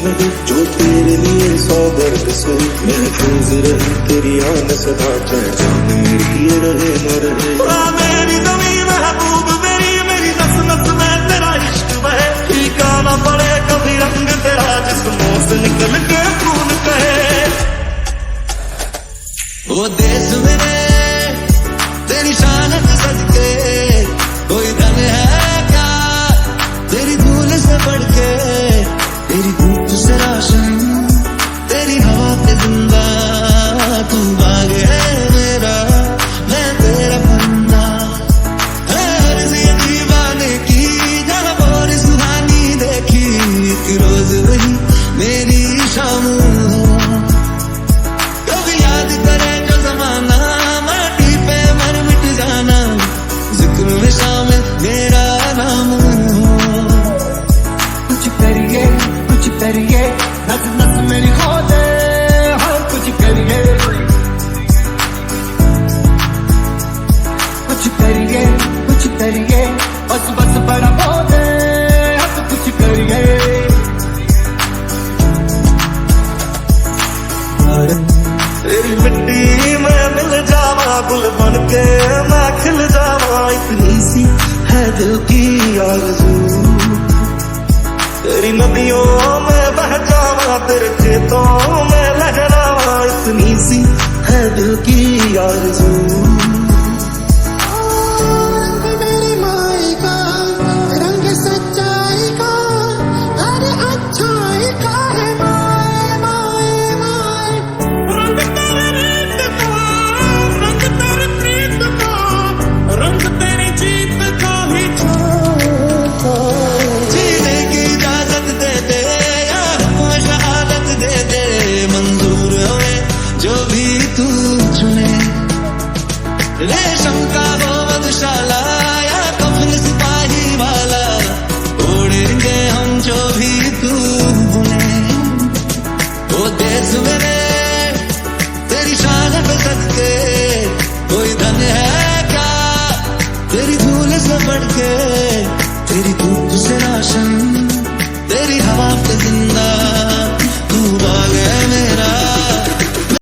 नहीं जो तेरे लिए 100 दर्द से महफूज रहे तेरी आन सदा चाहे जान मेरी ये रहे न रहे मेरी ज़मीं महबूब मेरी नस नस में तेरा इश्क बहे फीका ना पड़े कभी रंग तेरा जिस्मों से निकल के खून कहे वो देश मेरे तेरी शान सदके कोई धन है क्या तेरी धूल से बढ़ के तेरी धूप से रोशन तेरी हवा पे जिंदा तू बाग है मेरा मैं तेरा बंदा हर सी दीवाने की जहाँ और सुहानी देखी एक रोज वही मेरी शाम कभी याद करे जो जमाना माटी पे मर मिट जाना जिक्र में शामिल मेरा नाम कुछ करिए नस नस मेरी खो दे हर कुछ करिए बस बस बड़ा खो दे हर कुछ करिए तेरी मिट्टी में मिल जावा गुल बन के मैं खिल जावा इतनी सी है दिल की आरज़ू तेरी नदियों में बह जावा तेरे खेतों में लहरावा इतनी सी है दिल की आरज़ू